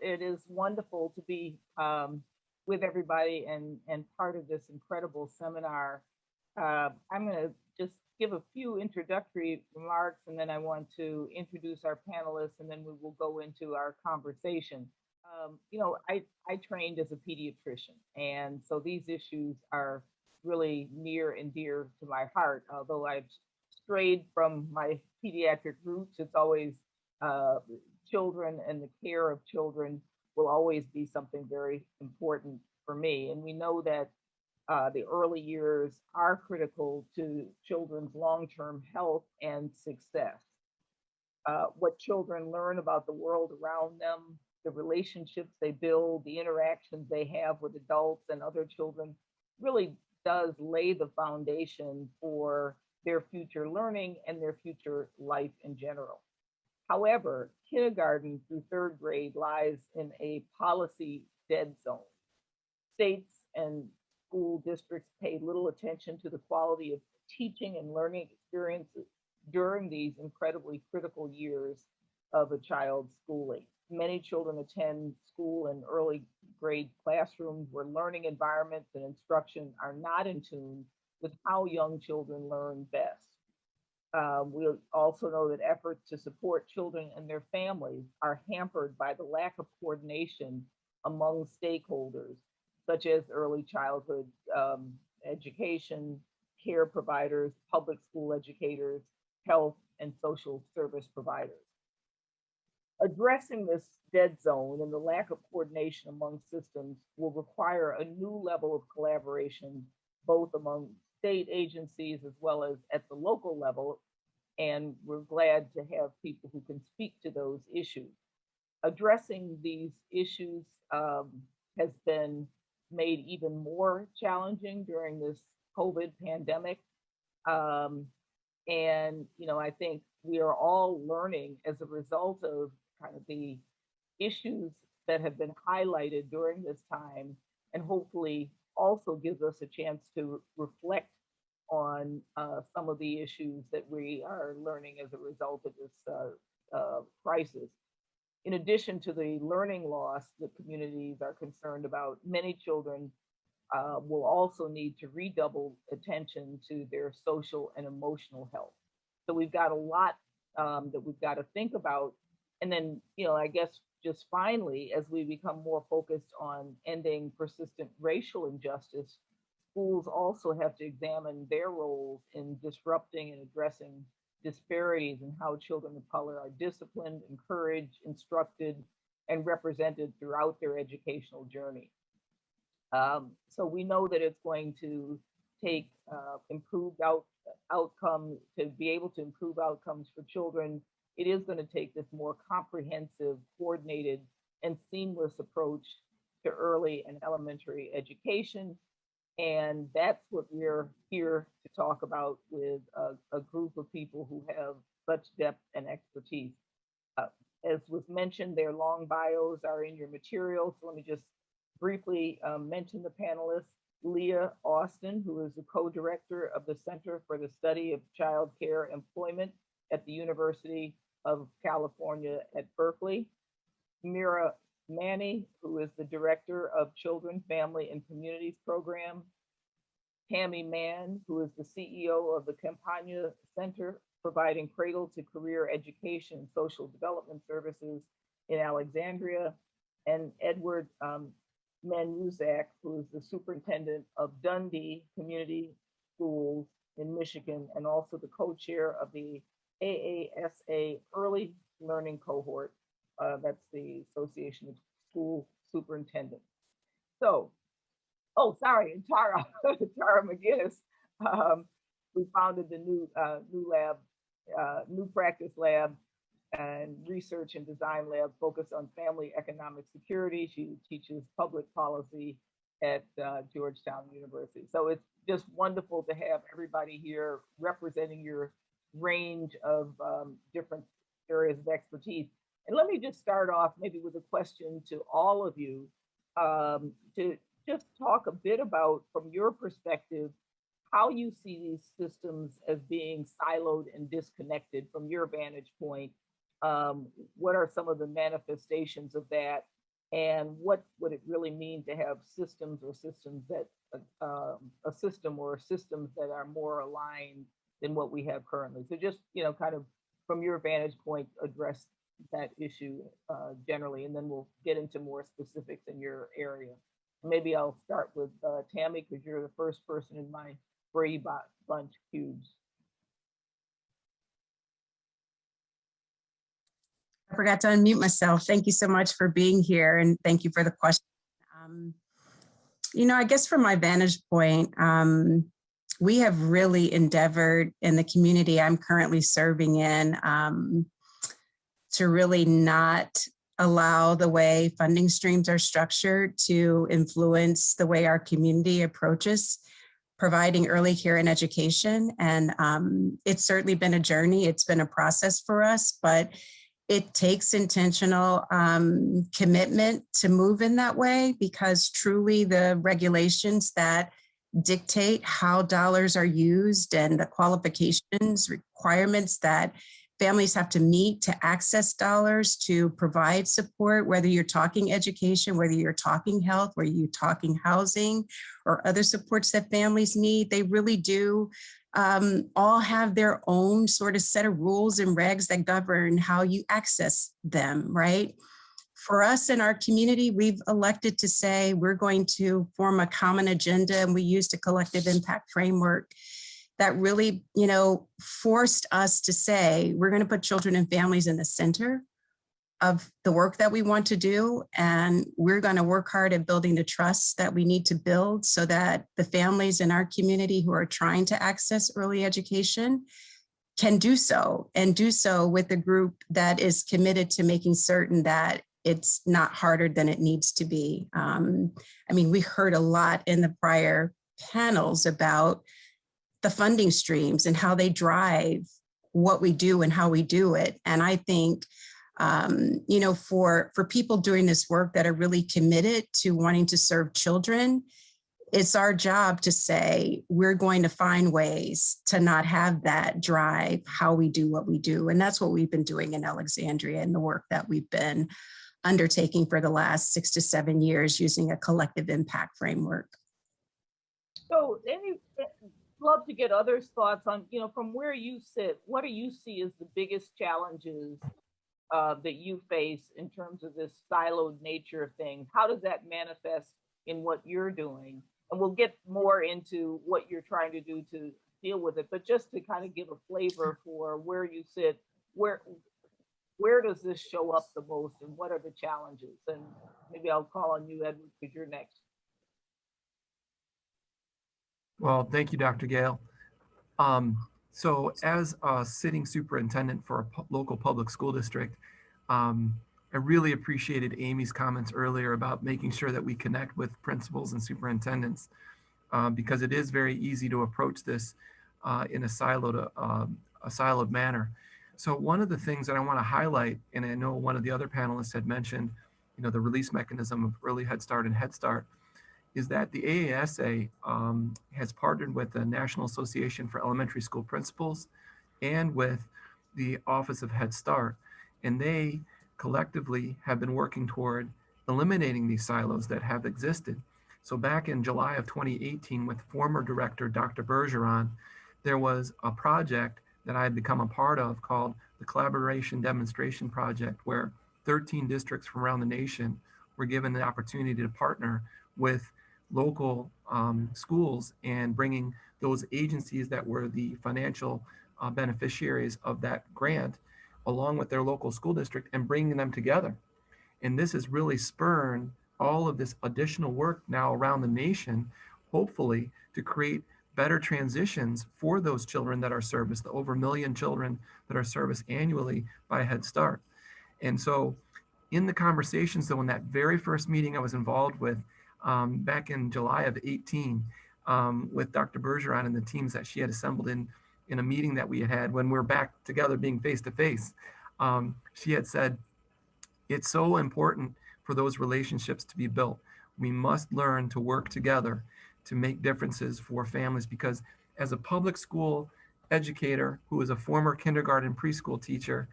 it is wonderful to be with everybody and part of this incredible seminar. I'm going to just give a few introductory remarks, and then I want to introduce our panelists, and then we will go into our conversation. I trained as a pediatrician, and so these issues are really near and dear to my heart. Although I've strayed from my pediatric roots, it's always uh, children and the care of children will always be something very important for me. And we know that the early years are critical to children's long-term health and success. What children learn about the world around them, the relationships they build, the interactions they have with adults and other children really does lay the foundation for their future learning and their future life in general. However, kindergarten through third grade lies in a policy dead zone. States and school districts pay little attention to the quality of teaching and learning experiences during these incredibly critical years of a child's schooling. Many children attend school in early grade classrooms where learning environments and instruction are not in tune with how young children learn best. We also know that efforts to support children and their families are hampered by the lack of coordination among stakeholders, such as early childhood education, care providers, public school educators, health, and social service providers. Addressing this dead zone and the lack of coordination among systems will require a new level of collaboration, both among state agencies as well as at the local level. And we're glad to have people who can speak to those issues. Addressing these issues has been made even more challenging during this COVID pandemic. Um, I think we are all learning as a result of kind of the issues that have been highlighted during this time, and hopefully also gives us a chance to reflect on some of the issues that we are learning as a result of this crisis. In addition to the learning loss that communities are concerned about, many children will also need to redouble attention to their social and emotional health. So we've got a lot that we've got to think about. And then, I guess just finally, as we become more focused on ending persistent racial injustice, schools also have to examine their roles in disrupting and addressing disparities in how children of color are disciplined, encouraged, instructed, and represented throughout their educational journey. So we know that it's going to take improved outcomes to be able to improve outcomes for children. It is going to take this more comprehensive, coordinated, and seamless approach to early and elementary education. And that's what we're here to talk about with a group of people who have such depth and expertise. Uh, as was mentioned, their long bios are in your materials. So let me just briefly mention the panelists. Leah Austin, who is the co-director of the Center for the Study of Child Care Employment at the University of California at Berkeley. Mira Manny, who is the Director of Children, Family, and Communities Program. Tammy Mann, who is the CEO of the Campagna Center, providing cradle to career education and social development services in Alexandria. And Edward Manuzak, who is the superintendent of Dundee Community Schools in Michigan, and also the co-chair of the AASA Early Learning Cohort. That's the Association of School Superintendents. So, sorry, Tara, Tara McGinnis, who founded the new practice lab and research and design lab focused on family economic security. She teaches public policy at Georgetown University. So it's just wonderful to have everybody here representing your range of different areas of expertise. And let me just start off maybe with a question to all of you to just talk a bit about, from your perspective, how you see these systems as being siloed and disconnected from your vantage point. What are some of the manifestations of that? and what would it really mean to have systems or systems that a system or systems that are more aligned than what we have currently. So just, kind of from your vantage point, address that issue generally, and then we'll get into more specifics in your area. Maybe I'll start with Tammy, because you're the first person in my Brady Bunch cubes. I forgot to unmute myself. Thank you so much for being here, and thank you for the question. I guess from my vantage point, we have really endeavored in the community I'm currently serving in to really not allow the way funding streams are structured to influence the way our community approaches providing early care and education. And it's certainly been a journey. It's been a process for us, but it takes intentional commitment to move in that way, because truly the regulations that dictate how dollars are used and the qualifications, requirements that families have to meet to access dollars to provide support, whether you're talking education, whether you're talking health, whether you're talking housing or other supports that families need, they really do all have their own sort of set of rules and regs that govern how you access them, right? For us in our community, we've elected to say we're going to form a common agenda, and we used a collective impact framework that really, forced us to say we're going to put children and families in the center of the work that we want to do. And we're going to work hard at building the trust that we need to build so that the families in our community who are trying to access early education can do so, and do so with a group that is committed to making certain that it's not harder than it needs to be. We heard a lot in the prior panels about the funding streams and how they drive what we do and how we do it. And I think, for people doing this work that are really committed to wanting to serve children, it's our job to say, we're going to find ways to not have that drive how we do what we do. And that's what we've been doing in Alexandria and the work that we've been undertaking for the last 6 to 7 years using a collective impact framework. So love to get others' thoughts on, from where you sit, what do you see as the biggest challenges that you face in terms of this siloed nature of things? How does that manifest in what you're doing? And we'll get more into what you're trying to do to deal with it, but just to kind of give a flavor for where you sit, where does this show up the most, and what are the challenges? And maybe I'll call on you, Edward, because you're next. Well, thank you, Dr. Gayle. So as a sitting superintendent for a local public school district, I really appreciated Amy's comments earlier about making sure that we connect with principals and superintendents, because it is very easy to approach this in a siloed manner. So one of the things that I want to highlight, and I know one of the other panelists had mentioned, the release mechanism of Early Head Start and Head Start, is that the AASA has partnered with the National Association for Elementary School Principals and with the Office of Head Start. And they collectively have been working toward eliminating these silos that have existed. So back in July of 2018, with former director Dr. Bergeron, there was a project that I had become a part of called the Collaboration Demonstration Project, where 13 districts from around the nation were given the opportunity to partner with local schools and bringing those agencies that were the financial beneficiaries of that grant along with their local school district and bringing them together. And this has really spurred all of this additional work now around the nation, hopefully to create better transitions for those children that are serviced, the over 1 million children that are serviced annually by Head Start. And so in the conversations, though, in that very first meeting I was involved with, back in July of 18 with Dr. Bergeron and the teams that she had assembled in a meeting that we had when we were back together being face to face. She had said, it's so important for those relationships to be built. We must learn to work together to make differences for families, because as a public school educator who is a former kindergarten preschool teacher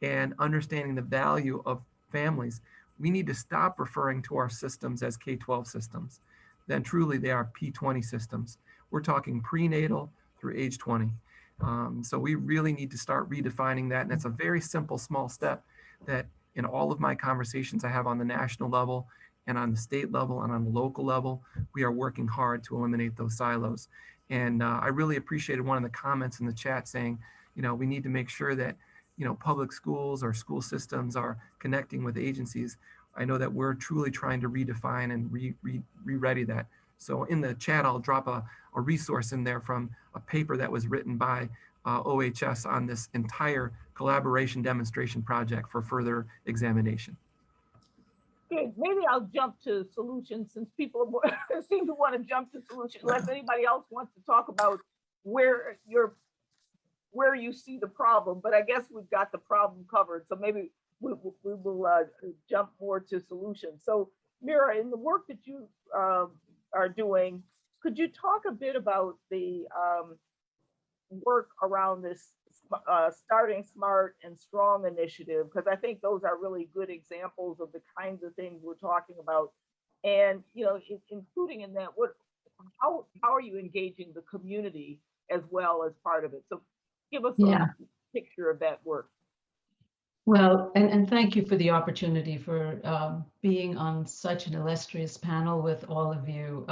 and understanding the value of families, we need to stop referring to our systems as K-12 systems. Then truly they are P20 systems. We're talking prenatal through age 20. So we really need to start redefining that. And it's a very simple, small step that in all of my conversations I have on the national level and on the state level and on the local level, we are working hard to eliminate those silos. And I really appreciated one of the comments in the chat saying, we need to make sure that, public schools or school systems are connecting with agencies. I know that we're truly trying to redefine and re-ready that. So in the chat, I'll drop a resource in there from a paper that was written by OHS on this entire collaboration demonstration project for further examination. Okay, maybe I'll jump to solutions since people seem to want to jump to solutions. Unless anybody else wants to talk about where you see the problem, but I guess we've got the problem covered. So maybe we will jump more to solutions. So Mira, in the work that you are doing, could you talk a bit about the work around this Starting Smart and Strong initiative? Because I think those are really good examples of the kinds of things we're talking about. And, including in that, how are you engaging the community as well as part of it? So give us a picture of that work. Well, and thank you for the opportunity for being on such an illustrious panel with all of you.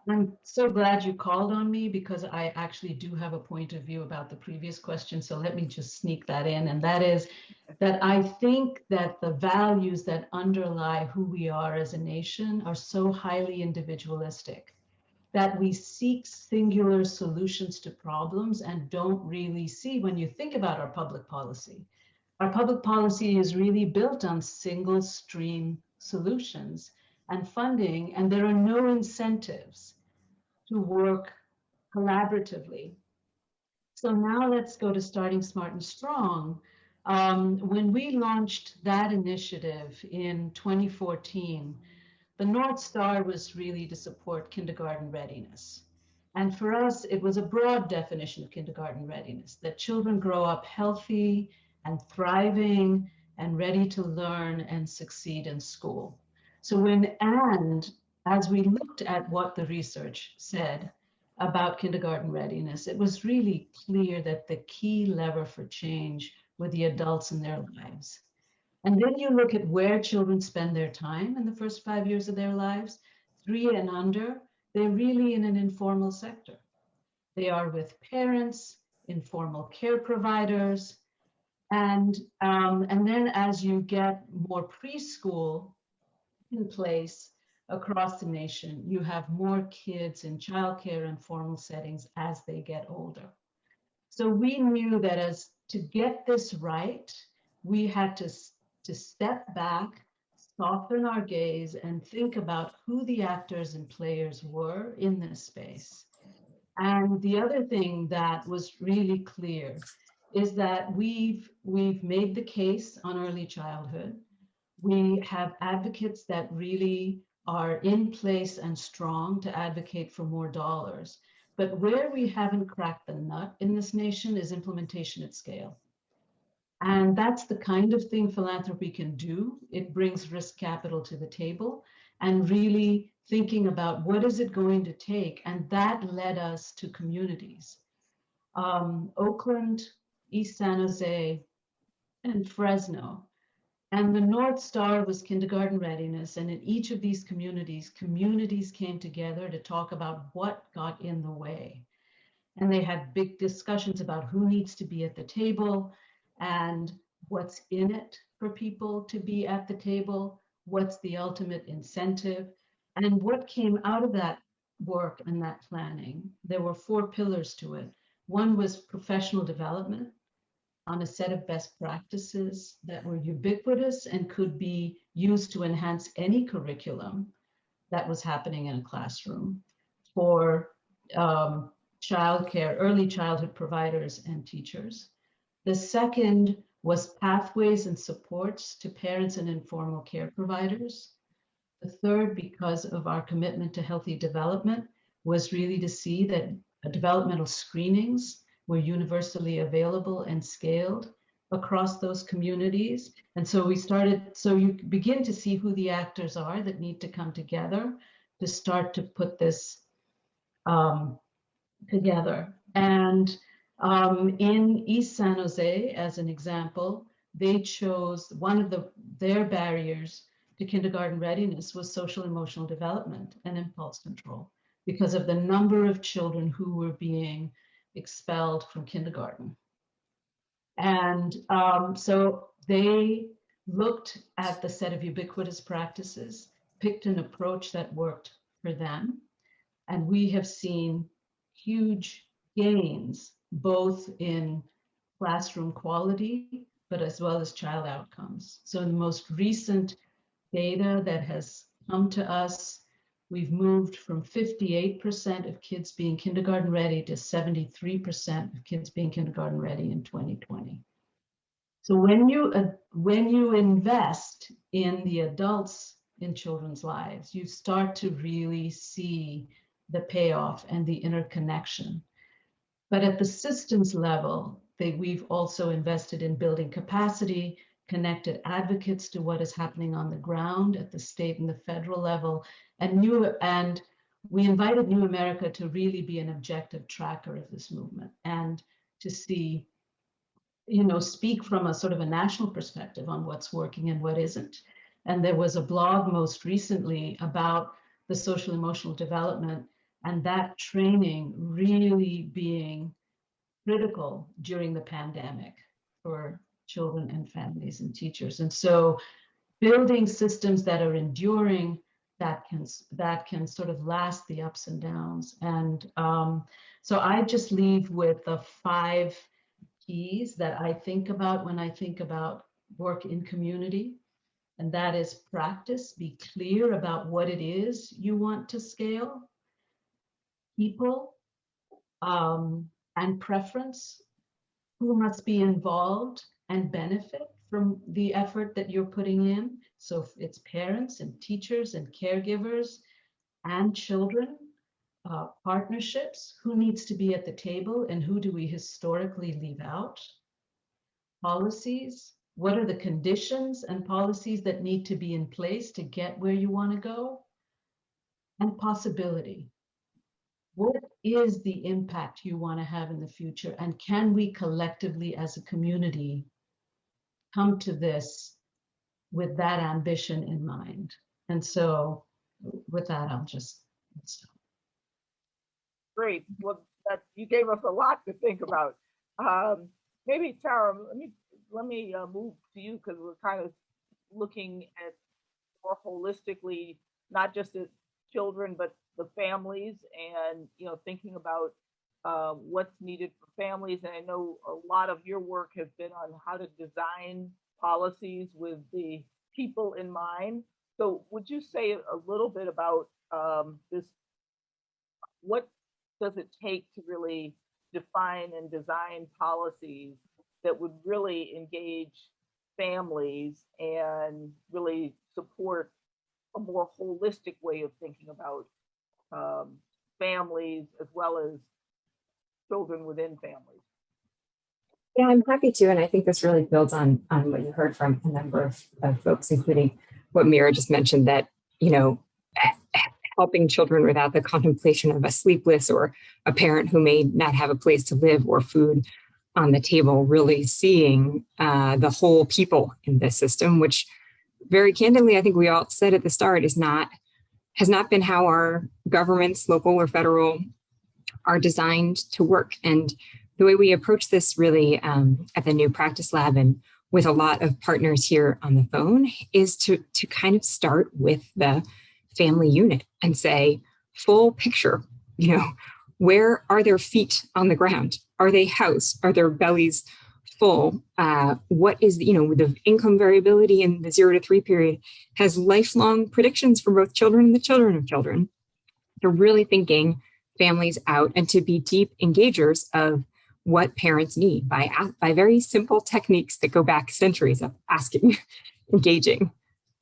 I'm so glad you called on me because I actually do have a point of view about the previous question. So let me just sneak that in. And that is that I think that the values that underlie who we are as a nation are so highly individualistic that we seek singular solutions to problems and don't really see, when you think about our public policy is really built on single stream solutions and funding, and there are no incentives to work collaboratively. So now let's go to Starting Smart and Strong. When we launched that initiative in 2014, the North Star was really to support kindergarten readiness. And for us, it was a broad definition of kindergarten readiness, that children grow up healthy and thriving and ready to learn and succeed in school. So as we looked at what the research said about kindergarten readiness, it was really clear that the key lever for change were the adults in their lives. And then you look at where children spend their time in the first 5 years of their lives, 3 and under, they're really in an informal sector. They are with parents, informal care providers, and then as you get more preschool in place across the nation, you have more kids in childcare and formal settings as they get older. So we knew that to get this right, we had to step back, soften our gaze, and think about who the actors and players were in this space. And the other thing that was really clear is that we've made the case on early childhood. We have advocates that really are in place and strong to advocate for more dollars. But where we haven't cracked the nut in this nation is implementation at scale. And that's the kind of thing philanthropy can do. It brings risk capital to the table and really thinking about what is it going to take. And that led us to communities. Oakland, East San Jose, and Fresno. And the North Star was kindergarten readiness. And in each of these communities came together to talk about what got in the way. And they had big discussions about who needs to be at the table and what's in it for people to be at the table, what's the ultimate incentive. And what came out of that work and that planning, there were 4 pillars to it. One was professional development on a set of best practices that were ubiquitous and could be used to enhance any curriculum that was happening in a classroom for childcare, early childhood providers and teachers. The second was pathways and supports to parents and informal care providers. The third, because of our commitment to healthy development, was really to see that developmental screenings were universally available and scaled across those communities. And so so you begin to see who the actors are that need to come together to start to put this together. And in East San Jose, as an example, they chose one of their barriers to kindergarten readiness was social emotional development and impulse control, because of the number of children who were being expelled from kindergarten. And so they looked at the set of ubiquitous practices, picked an approach that worked for them, and we have seen huge gains, both in classroom quality, but as well as child outcomes. So in the most recent data that has come to us, we've moved from 58% of kids being kindergarten ready to 73% of kids being kindergarten ready in 2020. So when you invest in the adults in children's lives, you start to really see the payoff and the interconnection. But at the systems level, we've also invested in building capacity, connected advocates to what is happening on the ground at the state and the federal level, and we invited New America to really be an objective tracker of this movement and to see, speak from a sort of a national perspective on what's working and what isn't. And there was a blog most recently about the social emotional development and that training really being critical during the pandemic for children and families and teachers. And so building systems that are enduring, that can sort of last the ups and downs. And so I just leave with the 5 keys that I think about when I think about work in community. And that is practice, be clear about what it is you want to scale, people, and preference, who must be involved and benefit from the effort that you're putting in. So it's parents and teachers and caregivers and children, partnerships, who needs to be at the table and who do we historically leave out, policies, what are the conditions and policies that need to be in place to get where you want to go, and possibility. What is the impact you want to have in the future? And can we collectively as a community come to this with that ambition in mind? And so with that, I'll just stop. Great. Well, you gave us a lot to think about. Maybe Tara, let me move to you, because we're kind of looking at more holistically, not just at children, but the families, and thinking about what's needed for families. And I know a lot of your work has been on how to design policies with the people in mind. So would you say a little bit about this? What does it take to really define and design policies that would really engage families and really support a more holistic way of thinking about families as well as children within families? Yeah, I'm happy to. And I think this really builds on what you heard from a number of folks, including what Mira just mentioned, that, helping children without the contemplation of a sleepless or a parent who may not have a place to live or food on the table, really seeing the whole people in this system, which very candidly, I think we all said at the start, has not been how our governments, local or federal, are designed to work. And the way we approach this really at the New Practice Lab and with a lot of partners here on the phone is to kind of start with the family unit and say, full picture, where are their feet on the ground? Are they housed? Are their bellies full? What is, the income variability in the 0 to 3 period has lifelong predictions for both children and the children of children. They're really thinking families out and to be deep engagers of what parents need by very simple techniques that go back centuries of asking, engaging.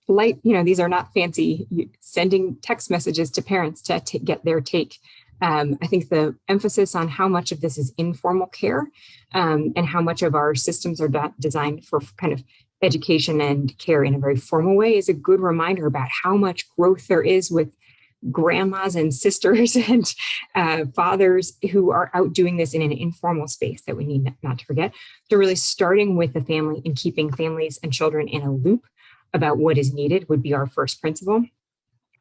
These are not fancy sending text messages to parents to get their take. I think the emphasis on how much of this is informal care and how much of our systems are designed for kind of education and care in a very formal way is a good reminder about how much growth there is with grandmas and sisters and fathers who are out doing this in an informal space that we need not to forget. So really starting with the family and keeping families and children in a loop about what is needed would be our first principle.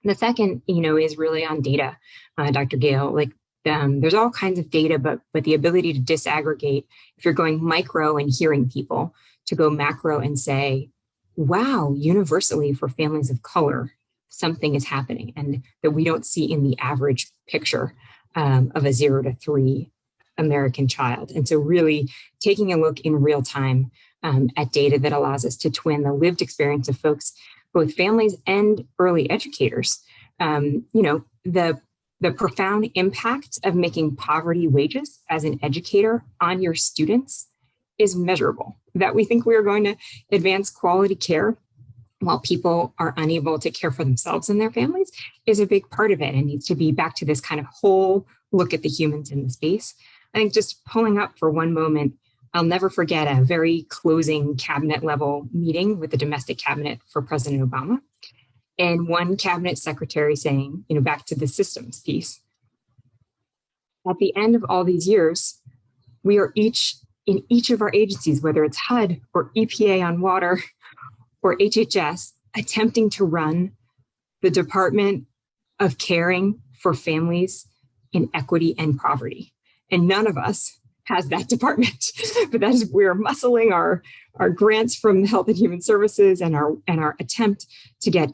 The second, is really on data, Dr. Gayle. Like, there's all kinds of data, but the ability to disaggregate, if you're going micro and hearing people, to go macro and say, wow, universally for families of color, something is happening and that we don't see in the average picture of a 0 to 3 American child. And so really taking a look in real time at data that allows us to twin the lived experience of folks, both families and early educators. The profound impact of making poverty wages as an educator on your students is measurable. That we think we are going to advance quality care while people are unable to care for themselves and their families is a big part of it, and needs to be back to this kind of whole look at the humans in the space. I think just pulling up for one moment, I'll never forget a very closing cabinet level meeting with the domestic cabinet for President Obama. And one cabinet secretary saying, back to the systems piece, at the end of all these years, we are in each of our agencies, whether it's HUD or EPA on water or HHS, attempting to run the Department of Caring for Families in Equity and Poverty. And none of us has that department, but that is, we're muscling our grants from Health and Human Services and our attempt to get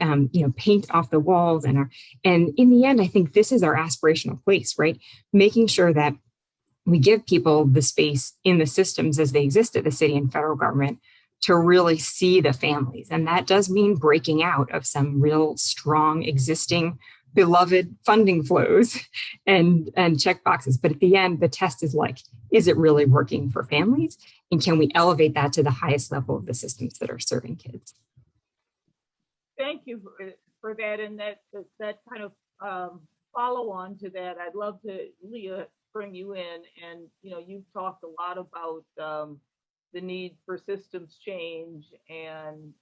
paint off the walls and in the end, I think this is our aspirational place, right? Making sure that we give people the space in the systems as they exist at the city and federal government to really see the families. And that does mean breaking out of some real strong existing beloved funding flows and check boxes. But at the end, the test is like, is it really working for families? And can we elevate that to the highest level of the systems that are serving kids? Thank you for that. And that kind of follow on to that, I'd love to, Leah, bring you in. And, you've talked a lot about the need for systems change and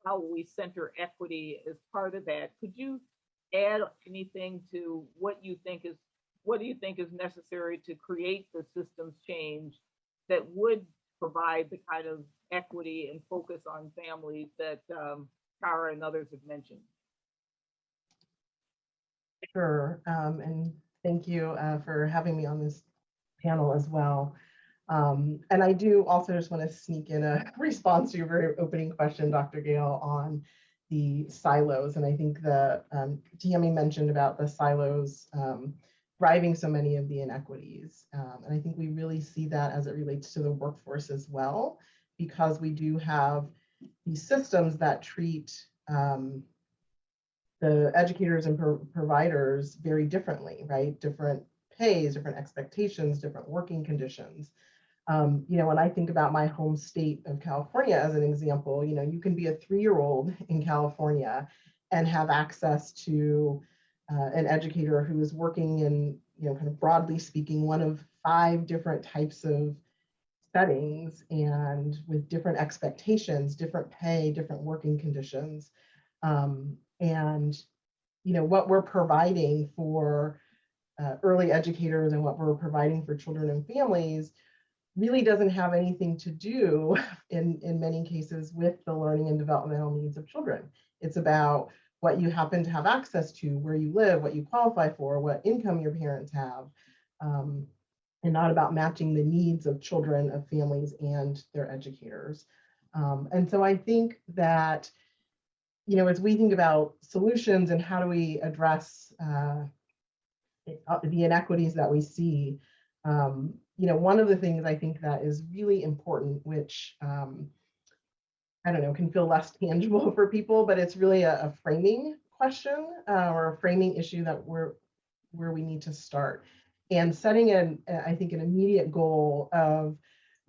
how we center equity as part of that. Could you add anything to what do you think is necessary to create the systems change that would provide the kind of equity and focus on families that Tara and others have mentioned? Sure, and thank you for having me on this panel as well. And I do also just want to sneak in a response to your very opening question, Dr. Gayle, on the silos. And I think the Tammy mentioned about the silos driving so many of the inequities. And I think we really see that as it relates to the workforce as well, because we do have these systems that treat the educators and providers very differently, right? Different pays, different expectations, different working conditions. When I think about my home state of California as an example, you can be a 3-year-old in California and have access to an educator who is working in, kind of broadly speaking, one of 5 different types of settings and with different expectations, different pay, different working conditions. What we're providing for early educators and what we're providing for children and families really doesn't have anything to do in many cases with the learning and developmental needs of children. It's about what you happen to have access to, where you live, what you qualify for, what income your parents have, and not about matching the needs of children, of families, and their educators. And so I think that, as we think about solutions and how do we address the inequities that we see, one of the things I think that is really important, which I don't know, can feel less tangible for people, but it's really a framing question or a framing issue that where we need to start. And setting I think an immediate goal of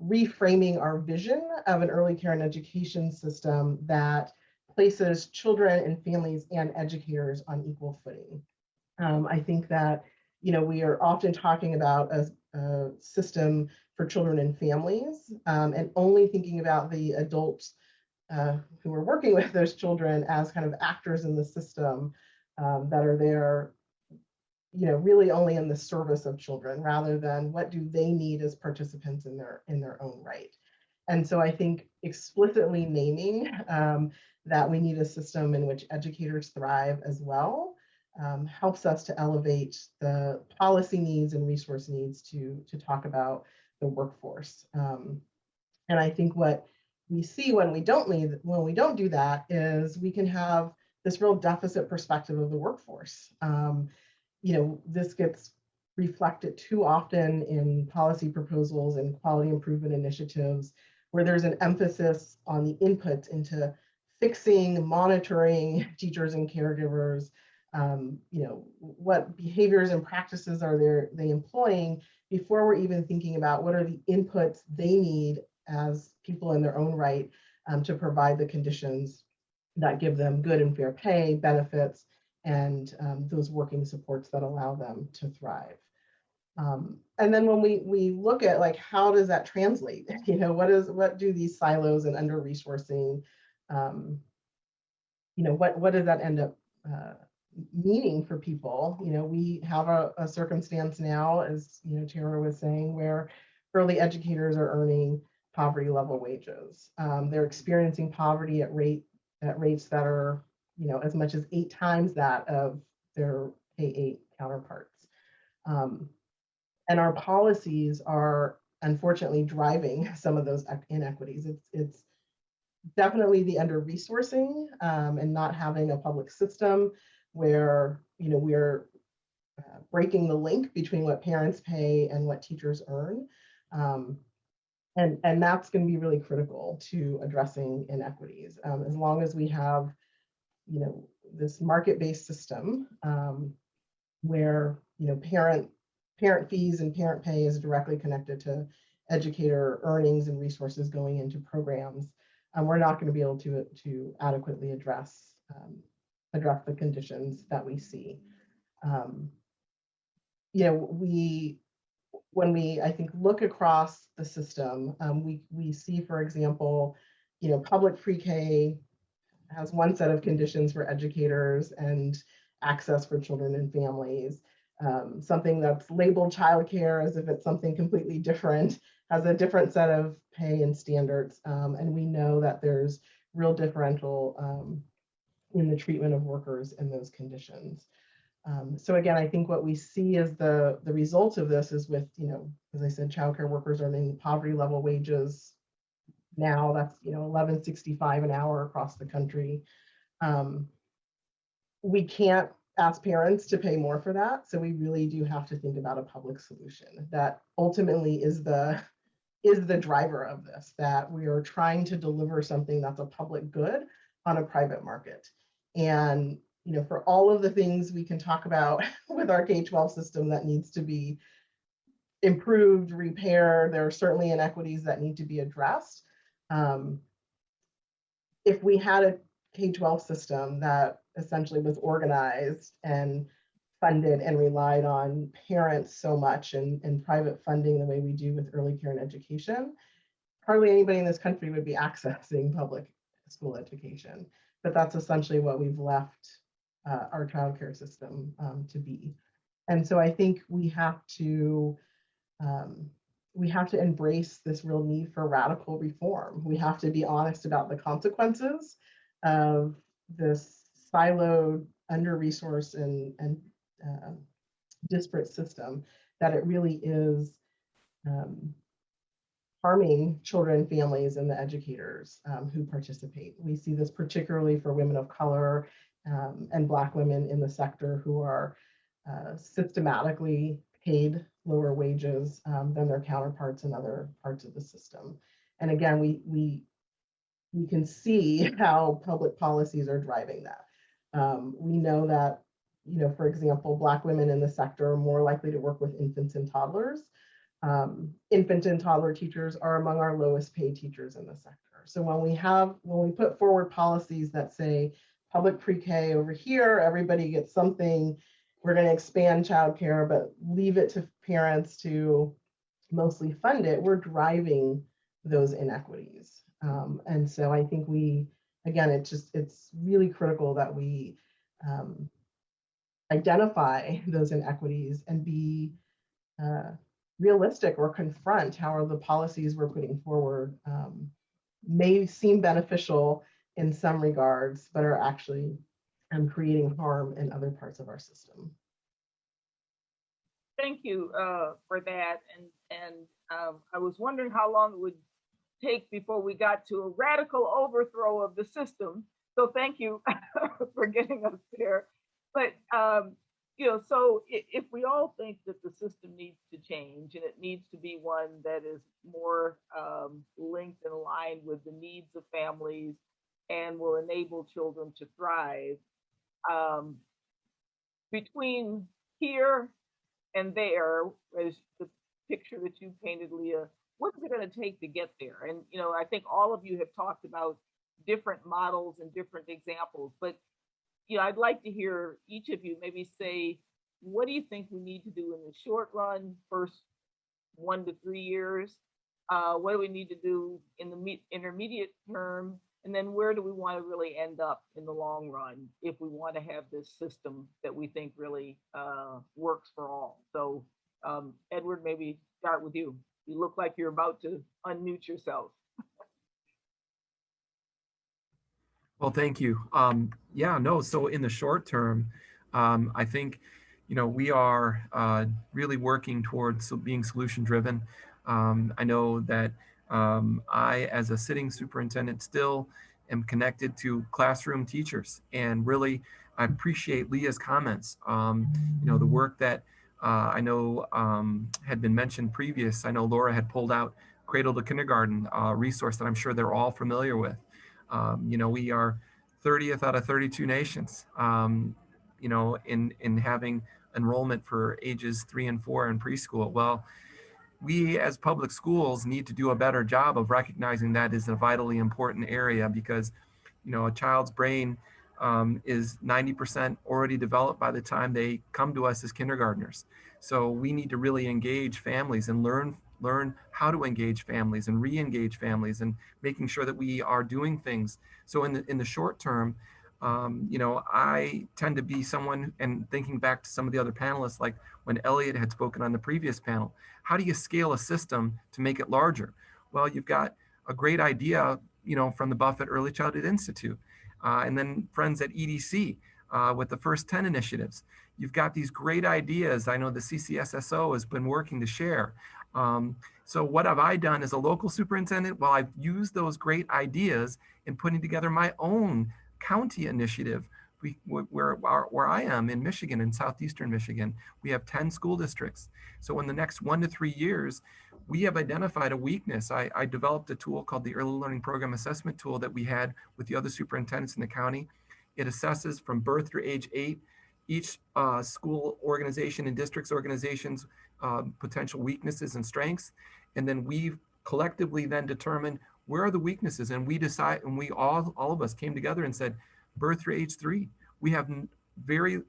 reframing our vision of an early care and education system that places children and families and educators on equal footing. I think that, we are often talking about a system for children and families, and only thinking about the adults who are working with those children as kind of actors in the system, that are there, really only in the service of children, rather than what do they need as participants in their own right. And so I think explicitly naming that we need a system in which educators thrive as well, helps us to elevate the policy needs and resource needs to talk about the workforce. And I think what we see when we don't do that is we can have this real deficit perspective of the workforce. This gets reflected too often in policy proposals and quality improvement initiatives, where there's an emphasis on the inputs into fixing, monitoring teachers and caregivers. What behaviors and practices are they employing, before we're even thinking about what are the inputs they need as people in their own right, to provide the conditions that give them good and fair pay, benefits, and those working supports that allow them to thrive. And then when we look at, like, how does that translate? What do these silos and under-resourcing, what does that end up meaning for people? We have a circumstance now, as Tara was saying, where early educators are earning poverty level wages. They're experiencing poverty at rates that are as much as 8 times that of their K-8 counterparts. And our policies are unfortunately driving some of those inequities. It's definitely the under-resourcing, and not having a public system where we are breaking the link between what parents pay and what teachers earn. And that's going to be really critical to addressing inequities. As long as we have this market-based system, where parent fees and parent pay is directly connected to educator earnings and resources going into programs, we're not going to be able to adequately address the conditions that we see. When we, I think, look across the system, we see, for example, public pre-K has one set of conditions for educators and access for children and families. Something that's labeled childcare as if it's something completely different has a different set of pay and standards. And we know that there's real differential in the treatment of workers in those conditions. So again, I think what we see as the result of this is with, as I said, childcare workers earning poverty level wages. Now that's, $11.65 an hour across the country. We can't ask parents to pay more for that. So we really do have to think about a public solution that ultimately is the driver of this, that we are trying to deliver something that's a public good on a private market. And for all of the things we can talk about with our K-12 system that needs to be improved, repaired, there are certainly inequities that need to be addressed. If we had a K-12 system that essentially was organized and funded and relied on parents so much and private funding the way we do with early care and education, hardly anybody in this country would be accessing public school education. But that's essentially what we've left our childcare system to be. And so I think we have to embrace this real need for radical reform. We have to be honest about the consequences of this siloed, under-resourced, and disparate system, that it really is harming children, families, and the educators who participate. We see this particularly for women of color and Black women in the sector who are systematically paid lower wages than their counterparts in other parts of the system. And again, we can see how public policies are driving that. We know that, for example, Black women in the sector are more likely to work with infants and toddlers. Infant and toddler teachers are among our lowest paid teachers in the sector. So when we put forward policies that say public pre-K over here, everybody gets something, we're going to expand childcare, but leave it to parents to mostly fund it, we're driving those inequities. And so I think again, it's really critical that we identify those inequities and be realistic or confront how the policies we're putting forward may seem beneficial in some regards, but are actually creating harm in other parts of our system. Thank you for that. And I was wondering how long it would take before we got to a radical overthrow of the system. So thank you for getting us there. But so if we all think that the system needs to change and it needs to be one that is more linked and aligned with the needs of families and will enable children to thrive, between here and there, as the picture that you painted, Leah, what is it going to take to get there? And I think all of you have talked about different models and different examples, but I'd like to hear each of you maybe say, what do you think we need to do in the short run, first 1 to 3 years? What do we need to do in the intermediate term? And then where do we want to really end up in the long run if we want to have this system that we think really works for all? So Edward, maybe start with you. You look like you're about to unmute yourself. Well, thank you. So in the short term, I think, we are really working towards being solution driven. I know that I, as a sitting superintendent, still am connected to classroom teachers, and really I appreciate Leah's comments. The work that I know had been mentioned previous. I know Laura had pulled out Cradle to Kindergarten resource that I'm sure they're all familiar with. We are 30th out of 32 nations, in having enrollment for ages 3 and 4 in preschool. Well, we as public schools need to do a better job of recognizing that is a vitally important area, because, a child's brain is 90% already developed by the time they come to us as kindergartners. So we need to really engage families and learn how to engage families and re-engage families, and making sure that we are doing things. So in the short term, I tend to be someone, and thinking back to some of the other panelists, like when Elliot had spoken on the previous panel, how do you scale a system to make it larger? Well, you've got a great idea, from the Buffett Early Childhood Institute, and then friends at EDC with the First 10 initiatives. You've got these great ideas. I know the CCSSO has been working to share. So what have I done as a local superintendent? Well, I've used those great ideas in putting together my own county initiative. Where I am in Michigan, in southeastern Michigan, we have 10 school districts. So in the next 1 to 3 years, we have identified a weakness. I developed a tool called the Early Learning Program Assessment Tool that we had with the other superintendents in the county. It assesses from birth through age 8 each school organization and districts organizations' potential weaknesses and strengths. And then we collectively then determine where are the weaknesses, and we decide, and we all of us came together and said, birth through age 3, we have very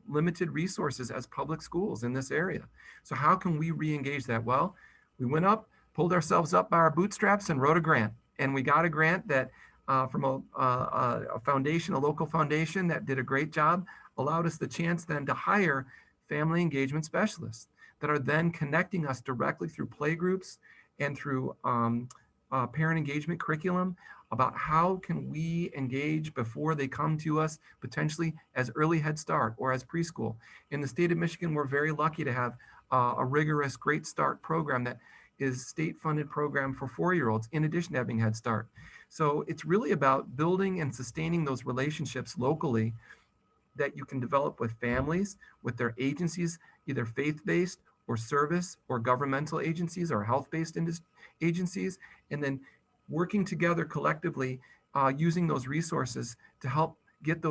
limited resources as public schools in this area. So how can we re-engage that? Well, we went up, pulled ourselves up by our bootstraps, and wrote a grant. And we got a grant that from a foundation, a local foundation that did a great job, allowed us the chance then to hire family engagement specialists that are then connecting us directly through playgroups and through parent engagement curriculum about how can we engage before they come to us, potentially as early Head Start or as preschool. In the state of Michigan, we're very lucky to have a rigorous Great Start program that is state-funded program for 4-year-olds, in addition to having Head Start. So it's really about building and sustaining those relationships locally that you can develop with families, with their agencies, either faith-based or service or governmental agencies or health-based agencies, and then working together collectively, using those resources to help get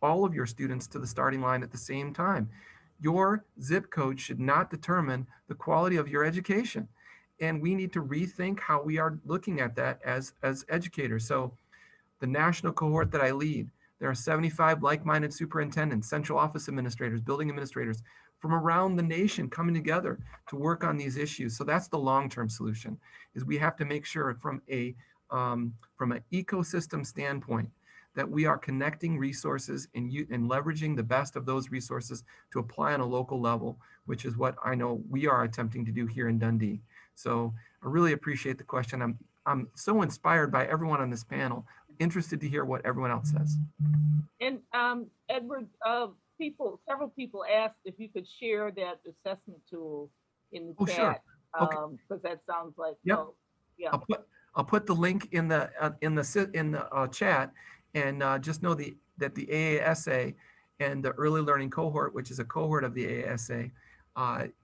all of your students to the starting line at the same time. Your zip code should not determine the quality of your education. And we need to rethink how we are looking at that as educators. So the national cohort that I lead, There are 75 like-minded superintendents, central office administrators, building administrators from around the nation coming together to work on these issues. So that's the long-term solution, is we have to make sure from an ecosystem standpoint that we are connecting resources and leveraging the best of those resources to apply on a local level, which is what I know we are attempting to do here in Dundee. So I really appreciate the question. I'm so inspired by everyone on this panel, interested to hear what everyone else says. And Edward, several people asked if you could share that assessment tool in the chat, because that sounds like, yeah. I'll put the link in the chat, and just know that the AASA and the early learning cohort, which is a cohort of the AASA,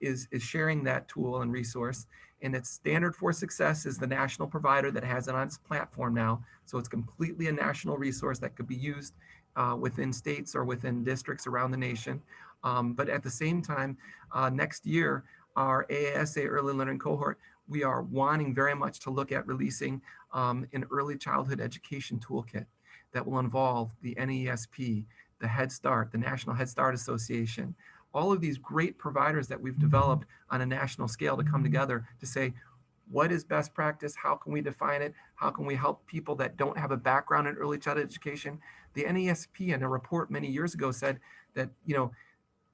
is sharing that tool and resource. And it's Standard for Success is the national provider that has it on its platform now. So it's completely a national resource that could be used within states or within districts around the nation. But at the same time, next year, our AASA early learning cohort, we are wanting very much to look at releasing an early childhood education toolkit that will involve the NESP, the Head Start, the National Head Start Association, all of these great providers that we've developed on a national scale to come together to say, what is best practice? How can we define it? How can we help people that don't have a background in early childhood education? The NESP in a report many years ago said that,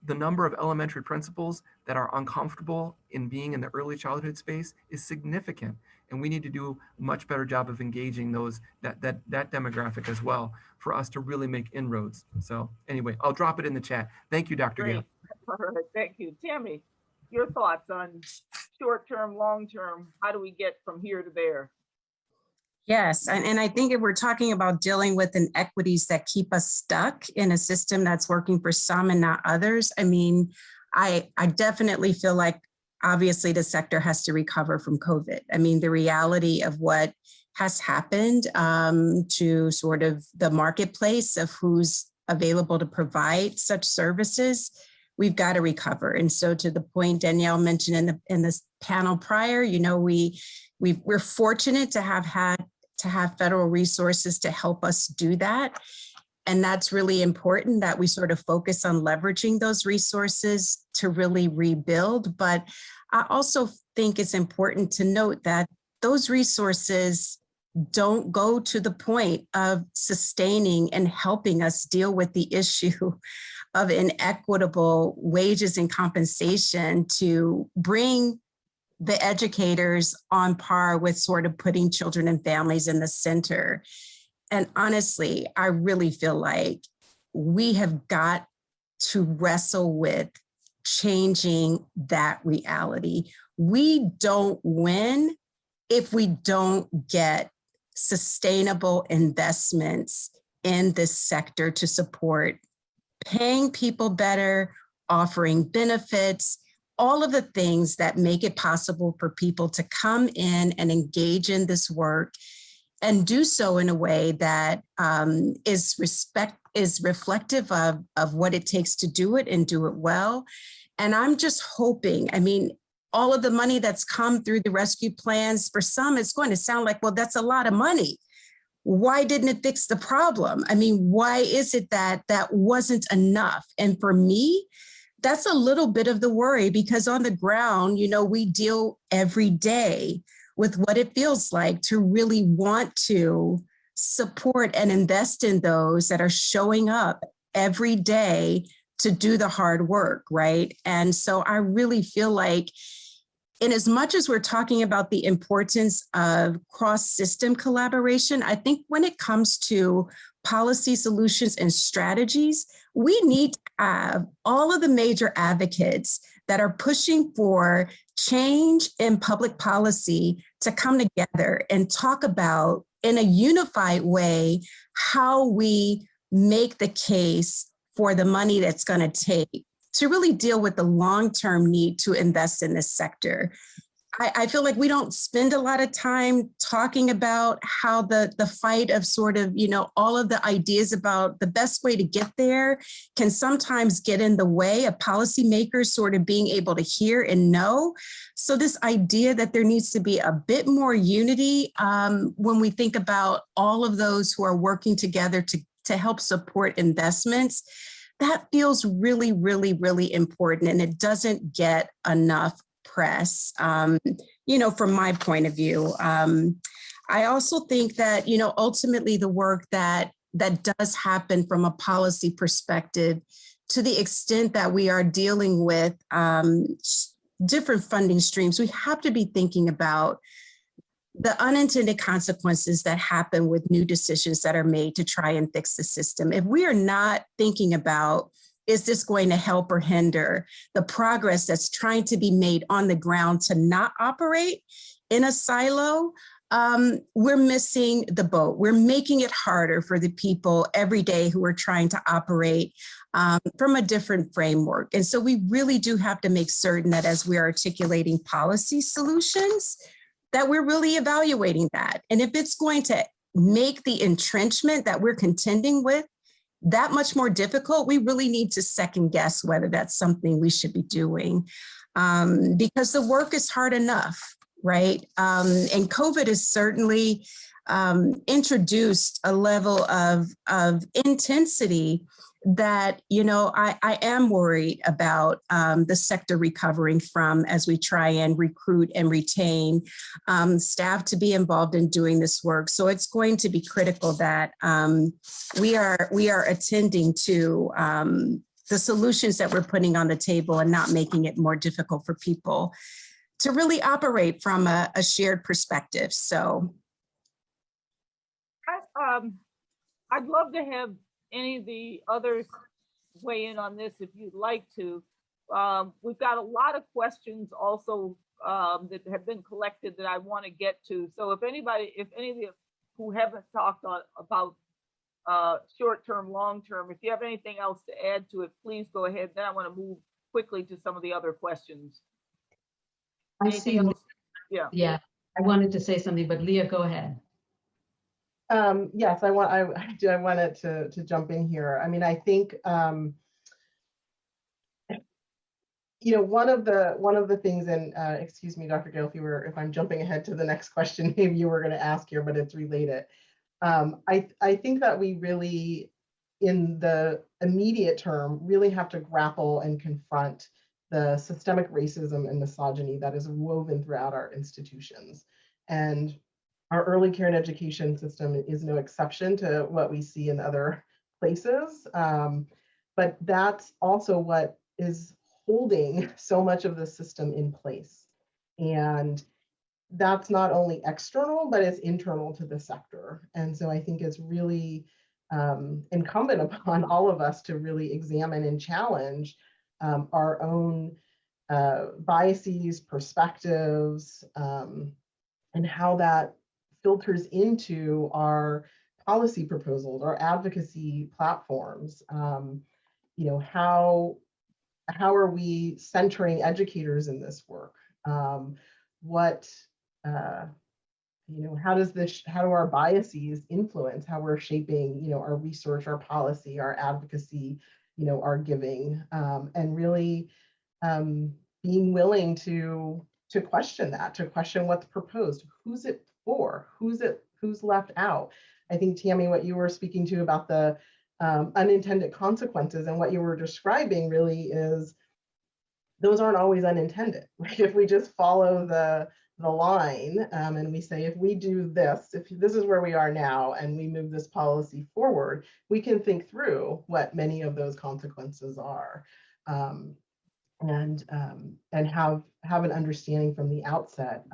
the number of elementary principals that are uncomfortable in being in the early childhood space is significant. And we need to do a much better job of engaging that demographic as well for us to really make inroads. So anyway, I'll drop it in the chat. Thank you, Dr. Gayle. All right, thank you. Tammy, your thoughts on short-term, long-term, how do we get from here to there? Yes, and I think if we're talking about dealing with inequities that keep us stuck in a system that's working for some and not others, I mean, I definitely feel like obviously the sector has to recover from COVID. I mean, the reality of what has happened to sort of the marketplace of who's available to provide such services, we've got to recover. And so to the point Danielle mentioned in this panel prior, we're fortunate to have federal resources to help us do that. And that's really important that we sort of focus on leveraging those resources to really rebuild. But I also think it's important to note that those resources don't go to the point of sustaining and helping us deal with the issue of inequitable wages and compensation to bring the educators on par with sort of putting children and families in the center. And honestly, I really feel like we have got to wrestle with changing that reality. We don't win if we don't get sustainable investments in this sector to support paying people better, offering benefits, all of the things that make it possible for people to come in and engage in this work and do so in a way that is reflective of what it takes to do it and do it well. And I'm just hoping, I mean, all of the money that's come through the rescue plans, for some, it's going to sound like, well, that's a lot of money. Why didn't it fix the problem? I mean, why is it that that wasn't enough? And for me, that's a little bit of the worry, because on the ground, we deal every day with what it feels like to really want to support and invest in those that are showing up every day to do the hard work, right? And so I really feel like, in as much as we're talking about the importance of cross-system collaboration, I think when it comes to policy solutions and strategies, we need to have all of the major advocates that are pushing for change in public policy to come together and talk about, in a unified way, how we make the case for the money that's going to take to really deal with the long-term need to invest in this sector. I feel like we don't spend a lot of time talking about how the fight of sort of, all of the ideas about the best way to get there can sometimes get in the way of policymakers sort of being able to hear and know. So this idea that there needs to be a bit more unity when we think about all of those who are working together to to help support investments, that feels really, really, really important. And it doesn't get enough press, from my point of view. I also think that, ultimately the work that does happen from a policy perspective, to the extent that we are dealing with different funding streams, we have to be thinking about the unintended consequences that happen with new decisions that are made to try and fix the system. If we are not thinking about, is this going to help or hinder the progress that's trying to be made on the ground to not operate in a silo, we're missing the boat. We're making it harder for the people every day who are trying to operate from a different framework. And so we really do have to make certain that as we're articulating policy solutions, that we're really evaluating that. And if it's going to make the entrenchment that we're contending with that much more difficult, we really need to second guess whether that's something we should be doing, because the work is hard enough, right? And COVID has certainly introduced a level of intensity that, I am worried about the sector recovering from as we try and recruit and retain staff to be involved in doing this work. So it's going to be critical that we are attending to the solutions that we're putting on the table and not making it more difficult for people to really operate from a shared perspective. So I'd love to have any of the others weigh in on this if you'd like to. We've got a lot of questions also that have been collected that I want to get to. So if any of you who haven't talked about short-term, long-term, if you have anything else to add to it, please go ahead. Then I want to move quickly to some of the other questions. Anything else? Yeah. I wanted to say something, but Leah, go ahead. Yes, I wanted to jump in here. I mean, I think one of the things, and excuse me, Dr. Gayle, if I'm jumping ahead to the next question, maybe you were going to ask here, but it's related. I think that we really, in the immediate term, really have to grapple and confront the systemic racism and misogyny that is woven throughout our institutions. And our early care and education system is no exception to what we see in other places. But that's also what is holding so much of the system in place. And that's not only external, but it's internal to the sector. And so I think it's really incumbent upon all of us to really examine and challenge our own biases, perspectives, and how that filters into our policy proposals, our advocacy platforms. How are we centering educators in this work? How do our biases influence how we're shaping, our research, our policy, our advocacy, our giving, and really being willing to question that, to question what's proposed, who's it for, who's left out. I think, Tammy, what you were speaking to about the unintended consequences and what you were describing really is those aren't always unintended. Right? If we just follow the line and we say, if we do this, if this is where we are now and we move this policy forward, we can think through what many of those consequences are. And have an understanding from the outset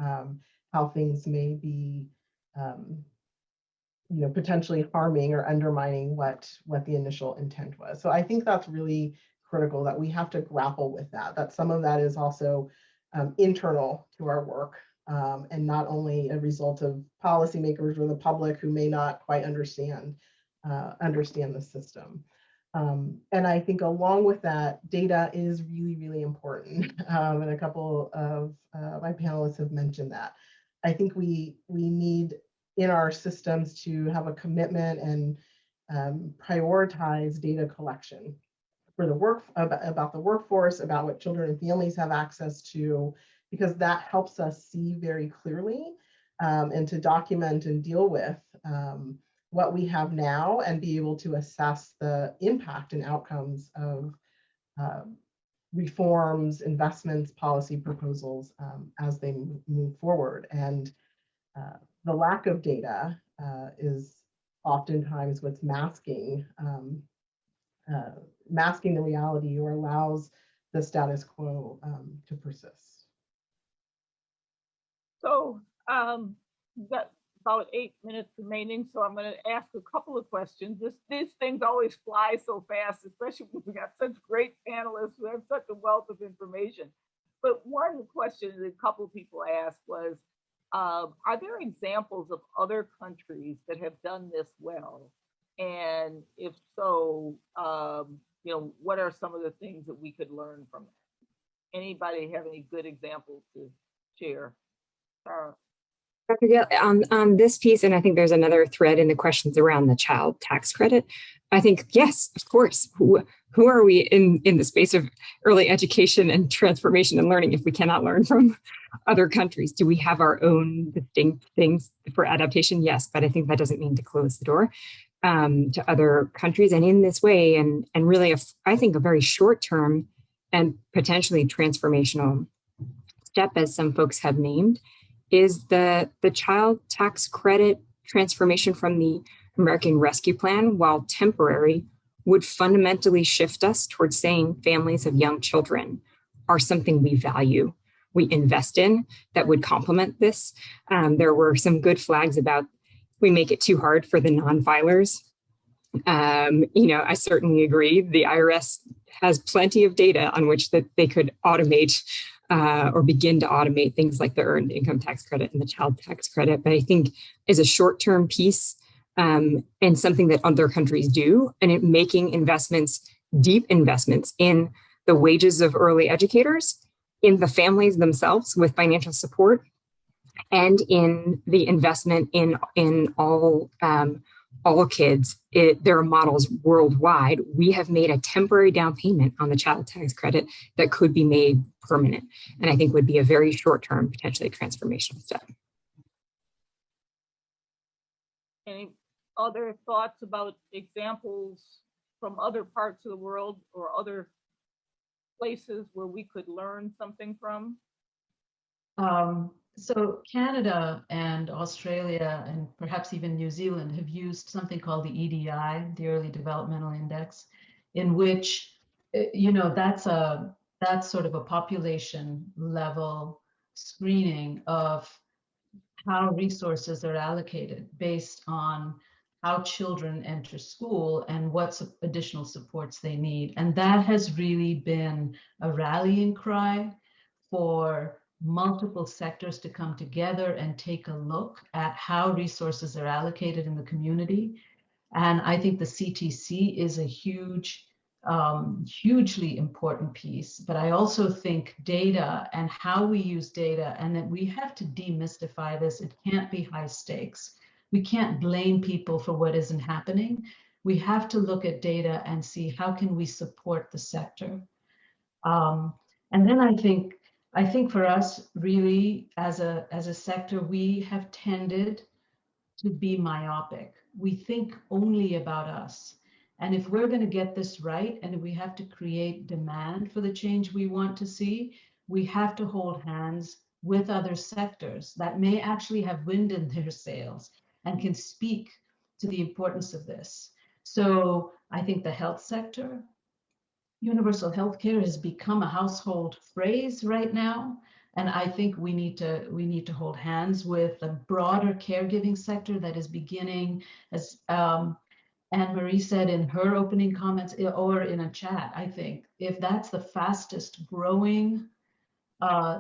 how things may be, potentially harming or undermining what the initial intent was. So I think that's really critical, that we have to grapple with that some of that is also internal to our work, and not only a result of policymakers or the public who may not quite understand the system. And I think along with that, data is really, really important. And a couple of my panelists have mentioned that. I think we need in our systems to have a commitment and prioritize data collection for the about the workforce, about what children and families have access to, because that helps us see very clearly and to document and deal with what we have now and be able to assess the impact and outcomes of reforms, investments, policy proposals as they move forward. And the lack of data is oftentimes what's masking the reality or allows the status quo to persist. So got about 8 minutes remaining, so I'm going to ask a couple of questions. These things always fly so fast, especially when we got such great panelists who have such a wealth of information. But one question that a couple of people asked was, are there examples of other countries that have done this well? And if so, you know, what are some of the things that we could learn from it? Anybody have any good examples to share? Dr. Gayle, on this piece, and I think there's another thread in the questions around the child tax credit. I think, yes, of course. Who are we in the space of early education and transformation and learning if we cannot learn from other countries? Do we have our own distinct things for adaptation? Yes, but I think that doesn't mean to close the door to other countries. And in this way, and really, I think a very short term and potentially transformational step, as some folks have named, is the child tax credit transformation from the American Rescue Plan, while temporary, would fundamentally shift us towards saying families of young children are something we value, we invest in, that would complement this. There were some good flags about we make it too hard for the non-filers. You know, I certainly agree. The IRS has plenty of data on which that they could automate or begin to automate things like the earned income tax credit and the child tax credit. But I think is a short-term piece and something that other countries do, and it making investments, deep investments in the wages of early educators, in the families themselves with financial support, and in the investment in all kids. There are models worldwide. We have made a temporary down payment on the child tax credit that could be made permanent, and I think would be a very short-term, potentially transformational step. Any other thoughts about examples from other parts of the world or other places where we could learn something from? So Canada and Australia and perhaps even New Zealand have used something called the EDI, the Early Developmental Index, in which, you know, that's sort of a population level screening of how resources are allocated based on how children enter school and what additional supports they need. And that has really been a rallying cry for multiple sectors to come together and take a look at how resources are allocated in the community. And I think the CTC is a hugely important piece. But I also think data and how we use data, and that we have to demystify this. It can't be high stakes. We can't blame people for what isn't happening. We have to look at data and see how can we support the sector. And then I think for us, really, as a sector, we have tended to be myopic. We think only about us. And if we're going to get this right, and we have to create demand for the change we want to see, we have to hold hands with other sectors that may actually have wind in their sails and can speak to the importance of this. So I think the health sector, universal healthcare has become a household phrase right now. And I think we need to hold hands with a broader caregiving sector that is beginning, as Anne-Marie said in her opening comments or in a chat. I think if that's the fastest growing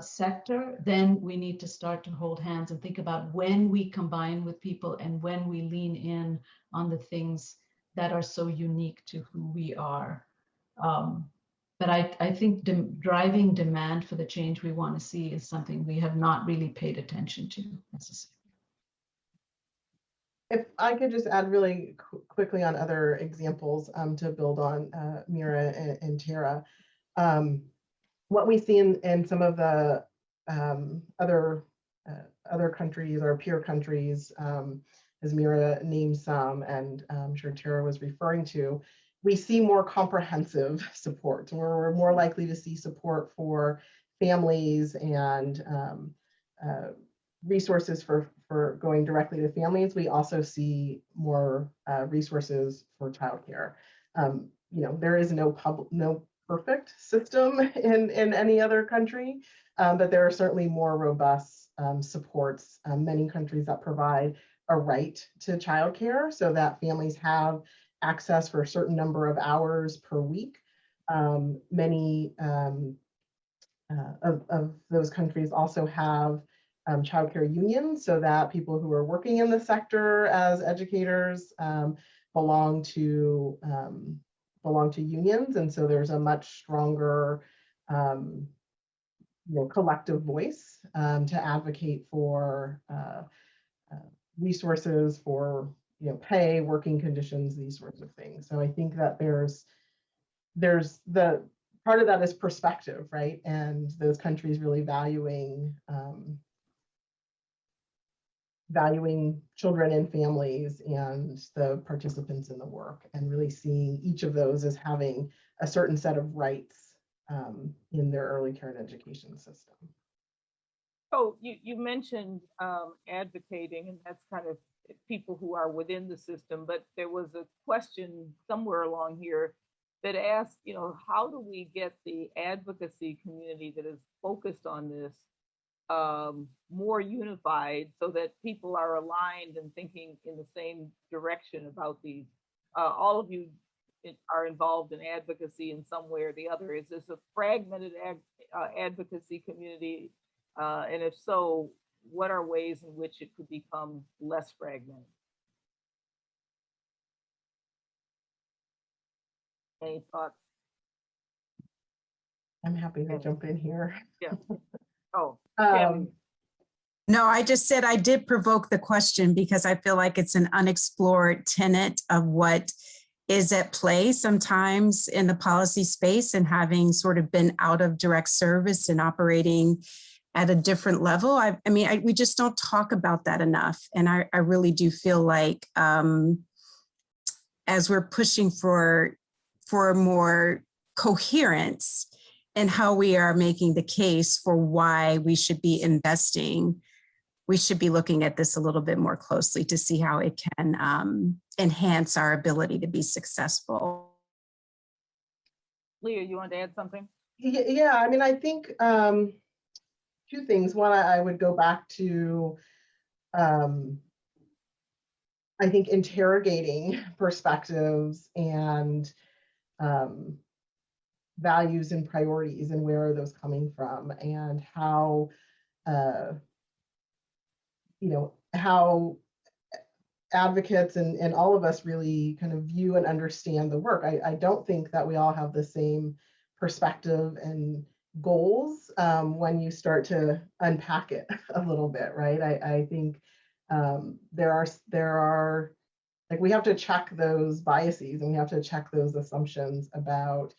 sector, then we need to start to hold hands and think about when we combine with people and when we lean in on the things that are so unique to who we are. But I think driving demand for the change we want to see is something we have not really paid attention to necessarily. If I could just add really quickly on other examples to build on Mira and Tara. What we see in some of the other countries or peer countries, as Mira named some, and I'm sure Tara was referring to, we see more comprehensive support. We're more likely to see support for families and resources for going directly to families. We also see more resources for childcare. There is no perfect system in any other country, but there are certainly more robust supports. Many countries that provide a right to childcare so that families have access for a certain number of hours per week. Many of those countries also have childcare unions so that people who are working in the sector as educators belong to unions, and so there's a much stronger collective voice to advocate for resources, for pay, working conditions, these sorts of things. So I think that there's the part of that is perspective, right? And those countries really valuing children and families and the participants in the work, and really seeing each of those as having a certain set of rights in their early care and education system. So you mentioned advocating, and that's kind of people who are within the system, but there was a question somewhere along here that asked, how do we get the advocacy community that is focused on this more unified so that people are aligned and thinking in the same direction about these? All of you are involved in advocacy in some way or the other. Is this a fragmented advocacy community? And if so, what are ways in which it could become less fragmented? Any thoughts? I'm happy to jump in here. Yeah. Oh, No, I just said I did provoke the question because I feel like it's an unexplored tenet of what is at play sometimes in the policy space, and having sort of been out of direct service and operating at a different level. We just don't talk about that enough. And I really do feel like as we're pushing for more coherence in how we are making the case for why we should be investing, we should be looking at this a little bit more closely to see how it can enhance our ability to be successful. Leah, you want to add something? Yeah, I think two things. One, I would go back to, I think, interrogating perspectives and values and priorities, and where are those coming from, and how how advocates and all of us really kind of view and understand the work. I don't think that we all have the same perspective and goals when you start to unpack it a little bit, right? I think there are like, we have to check those biases, and we have to check those assumptions about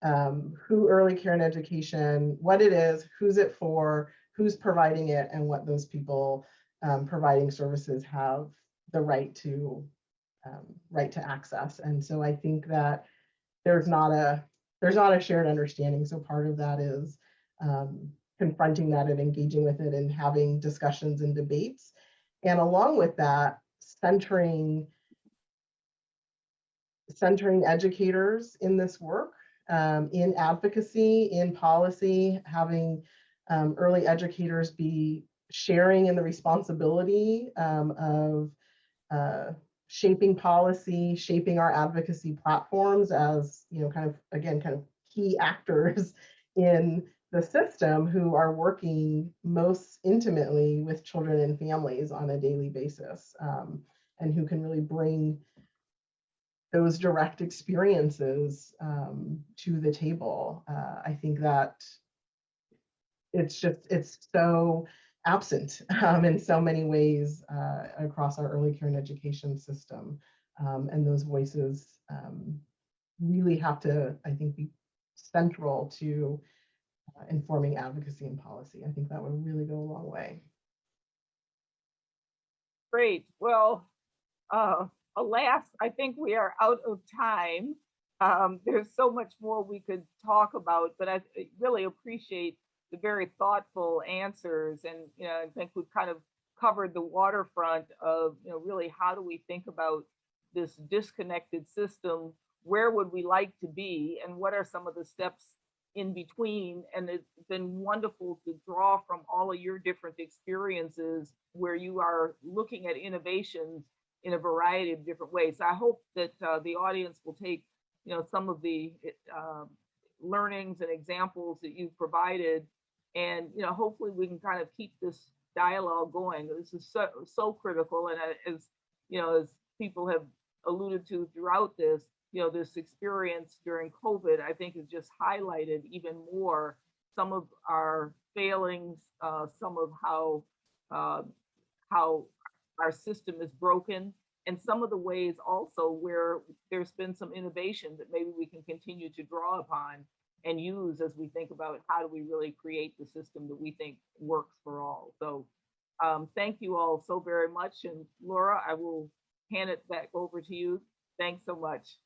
who early care and education, what it is, who's it for, who's providing it, and what those people providing services have the right to access. And so I think that there's not a shared understanding. So part of that is confronting that and engaging with it and having discussions and debates. And along with that, centering educators in this work, in advocacy, in policy, having early educators be sharing in the responsibility of shaping policy, shaping our advocacy platforms as, kind of key actors in the system who are working most intimately with children and families on a daily basis, and who can really bring those direct experiences to the table. I think that it's so absent in so many ways across our early care and education system. And those voices really have to, I think, be central to informing advocacy and policy. I think that would really go a long way. Great. Well, Alas, I think we are out of time. There's so much more we could talk about, but I really appreciate the very thoughtful answers. And I think we've kind of covered the waterfront of really how do we think about this disconnected system? Where would we like to be, and what are some of the steps in between? And it's been wonderful to draw from all of your different experiences where you are looking at innovations in a variety of different ways. I hope that the audience will take some of the learnings and examples that you've provided, and hopefully we can kind of keep this dialogue going. This is so critical, and as as people have alluded to throughout this, this experience during COVID, I think has just highlighted even more some of our failings, some of how our system is broken, and some of the ways also where there's been some innovation that maybe we can continue to draw upon and use as we think about how do we really create the system that we think works for all. So thank you all so very much. And Laura, I will hand it back over to you. Thanks so much.